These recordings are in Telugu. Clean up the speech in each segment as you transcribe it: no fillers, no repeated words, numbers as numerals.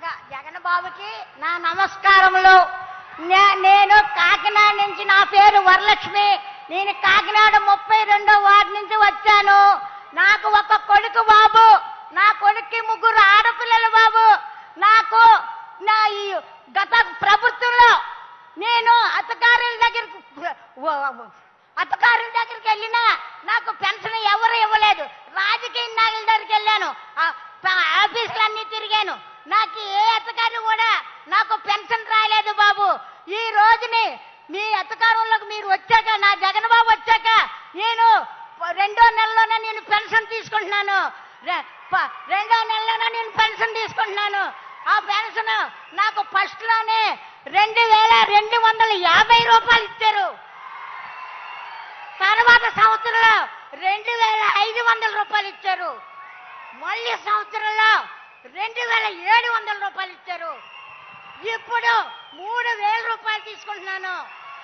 ముందుగా జగన్ బాబుకి నా నమస్కారములు. నేను కాకినాడ నుంచి, నా పేరు వరలక్ష్మి. నేను కాకినాడ 32వ వార్డు నుంచి వచ్చాను. నాకు ఒక కొడుకు బాబు, నా కొడుక్కి 3 ఆడపిల్లలు బాబు. నాకు నా ఈ గత ప్రభుత్వంలో నేను అధికారుల దగ్గరికి వెళ్ళినా నాకు పెన్షన్ ఎవరు ఇవ్వలేదు. రాజకీయ నాయకుల దగ్గరికి వెళ్ళాను, ఆఫీసులన్నీ తిరిగాను. నాకు ఏ అధికారి కూడా నాకు పెన్షన్ రాలేదు బాబు. ఈ రోజుని మీ అధికారంలోకి మీరు వచ్చాక, నా జగన్ బాబు వచ్చాక నేను 2వ నెలలోనే నేను పెన్షన్ తీసుకుంటున్నాను. 2వ నెలలోనే నేను పెన్షన్ తీసుకుంటున్నాను. ఆ పెన్షన్ నాకు ఫస్ట్ లోనే 2250 రూపాయలు ఇచ్చారు. తర్వాత సంవత్సరంలో 2500 రూపాయలు ఇచ్చారు. మళ్ళీ సంవత్సరంలో 2700 రూపాయలు ఇచ్చారు. ఇప్పుడు 3000 రూపాయలు తీసుకుంటున్నాను.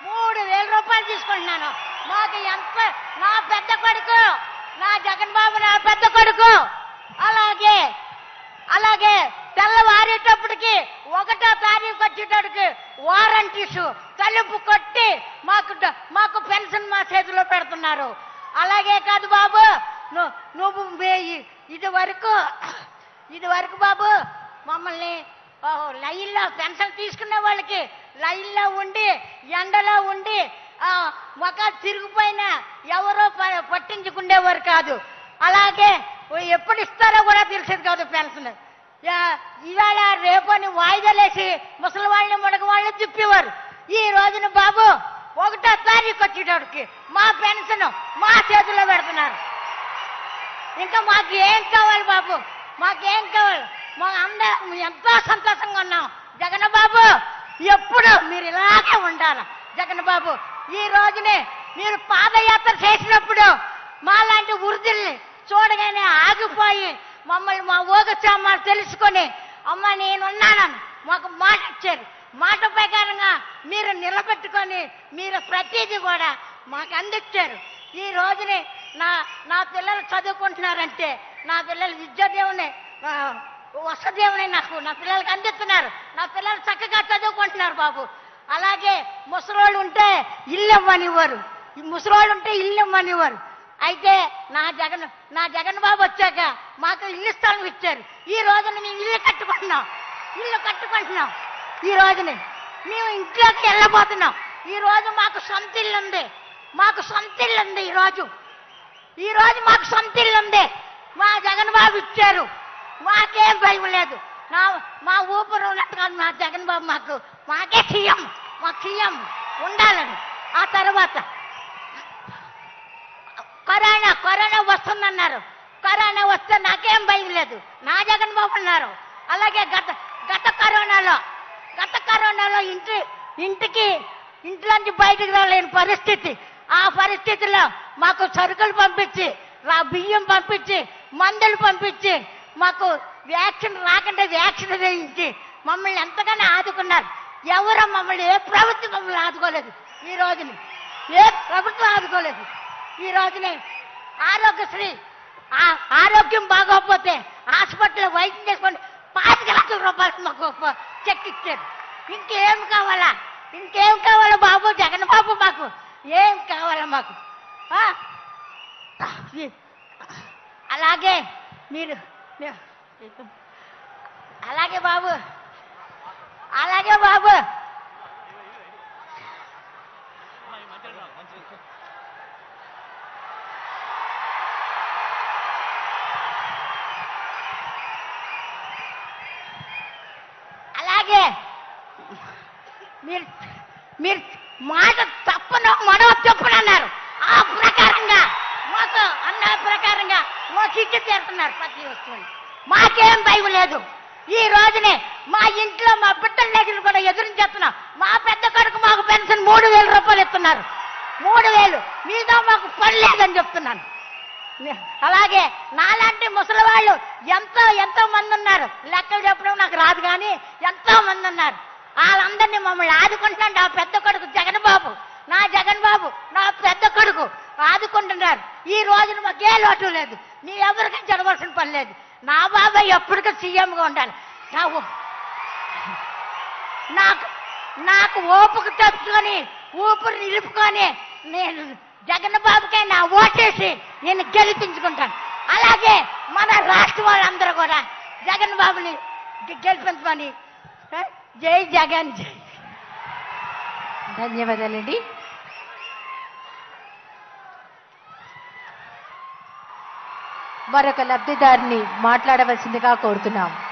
3000 రూపాయలు తీసుకుంటున్నాను. మాకు ఎంత, నా పెద్ద కొడుకు, నా జగన్ బాబు నా పెద్ద కొడుకు, అలాగే తెల్లవారేటప్పటికి 1వ తారీఖు వచ్చేటప్పటికి వారంటీసు తలుపు కొట్టి మాకు పెన్షన్ మా చేతిలో పెడుతున్నారు. అలాగే కాదు బాబు, నువ్వు ఇది వరకు బాబు మమ్మల్ని లైన్లో పెన్షన్ తీసుకునే వాళ్ళకి లైన్లో ఉండి, ఎండలో ఉండి, మొక్క తిరిగిపోయినా ఎవరో పట్టించుకునేవారు కాదు. అలాగే ఎప్పుడు ఇస్తారో కూడా తెలిసేది కాదు పెన్షన్. ఇవాళ రేపని వాయిదాలేసి ముసలి వాళ్ళని, ముడక వాళ్ళని తిప్పేవారు. ఈ రోజున బాబు 1వ తారీఖు వచ్చేటప్పటికి మా పెన్షన్ మా చేతుల్లో పెడుతున్నారు. ఇంకా మాకు ఏం కావాలి బాబు? మాకేం కావాలి? అందరం ఎంతో సంతోషంగా ఉన్నాం. జగన్ బాబు ఎప్పుడు మీరు ఇలాగే ఉండాలి. జగన్ బాబు ఈ రోజునే మీరు పాదయాత్ర చేసినప్పుడు మాలాంటి వృద్ధుల్ని చూడగానే ఆగిపోయి మమ్మల్ని, మా ఊగచామాలు తెలుసుకొని, అమ్మ నేనున్నానని మాకు మాట ఇచ్చారు. మాట ప్రకారంగా మీరు నిలబెట్టుకొని మీరు ప్రతిదీ కూడా మాకు అందించారు. ఈ రోజుని నా పిల్లలు చదువుకుంటున్నారంటే, నా పిల్లలు విద్యాదేవుని వసదేవుని నా పిల్లలకి అందిస్తున్నారు. నా పిల్లలు చక్కగా చదువుకుంటున్నారు బాబు. అలాగే ముసలోళ్ళు ఉంటే ఇల్లు ఇవ్వనివ్వరు, ముసలోళ్ళు ఉంటే ఇల్లు ఇవ్వనివ్వరు. అయితే నా జగన్ బాబు వచ్చాక మాకు ఇల్లు స్థలం ఇచ్చారు. ఈ రోజున మేము ఇల్లు కట్టుకుంటున్నాం. ఈ రోజుని మేము ఇంట్లోకి వెళ్ళబోతున్నాం. ఈ రోజు మాకు సొంత ఇల్లు ఉంది. ఈ రోజు మాకు సొంత ఇల్లు ఉంది. మా జగన్ బాబు ఇచ్చారు. మాకేం భయం లేదు. మా ఊపిరి ఉన్నట్టుగా మా జగన్ బాబు మాకే సీఎం ఉండాలని. ఆ తర్వాత కరోనా వస్తుందన్నారు. కరోనా వస్తే నాకేం భయం లేదు. నా జగన్ బాబు ఉన్నారు. అలాగే గత కరోనాలో ఇంట్లోంచి బయటకు రాలేని పరిస్థితి. ఆ పరిస్థితిలో మాకు సరుకులు పంపించి, బియ్యం పంపించి, మందులు పంపించి, మాకు వ్యాక్సిన్ రాకుండా వ్యాక్సిన్ వేయించి మమ్మల్ని ఎంతగానో ఆదుకున్నారు. ఎవరో మమ్మల్ని, ఏ ప్రభుత్వం మమ్మల్ని ఆదుకోలేదు. ఈ రోజుని ఏ ప్రభుత్వం ఆదుకోలేదు. ఈ రోజునే ఆరోగ్యశ్రీ, ఆరోగ్యం బాగోకపోతే హాస్పిటల్లో వైద్యం చేసుకొని 25 లక్షల రూపాయలు మాకు చెక్ ఇచ్చారు. ఇంకేం కావాలా బాబు? జగన్ బాబు మాకు ఏం కావాలా మాకు? అలాగే అలాగే బాబు మీరు మాట తప్పను మనవ తప్పునన్నారు. ఆ ప్రకారంగా మాకు అన్న ప్రకారంగా మాకు ఇచ్చి తీరుతున్నారు ప్రతి వస్తువుని. మాకేం భయం లేదు. ఈ రోజునే మా ఇంట్లో మా బిడ్డల దగ్గర కూడా ఎదురించేస్తున్నాం. మా పెద్ద కొడుకు మాకు పెన్షన్ 3000 రూపాయలు ఇస్తున్నారు. 3000 మీద మాకు పని లేదని చెప్తున్నాను. అలాగే నాలాంటి ముసలి వాళ్ళు ఎంతో మంది ఉన్నారు. లెక్కలు చెప్పడం నాకు రాదు, కానీ ఎంతో మంది ఉన్నారు. వాళ్ళందరినీ మమ్మల్ని ఆదుకుంటున్నాడు నా పెద్ద కొడుకు జగన్ బాబు. నా పెద్ద కొడుకు ఆదుకుంటున్నారు. ఈ రోజున మాకే లోటు లేదు. నీ ఎవరికి జరగవలసిన పని లేదు. నా బాబాయ్ ఎప్పటికీ సీఎంగా ఉండాలి. నాకు నాకు ఓపిక తెచ్చుకొని ఊపిరి నిలుపుకొని నేను జగన్ బాబుకే నా ఓటేసి నేను గెలిపించుకుంటాను. అలాగే మన రాష్ట్ర వాళ్ళందరూ కూడా జగన్ బాబుని గెలిపించమని. జై జగన్ జై. ధన్యవాదాలండి. మరొక లబ్ధిదారిని మాట్లాడవలసిందిగా కోరుతున్నాం.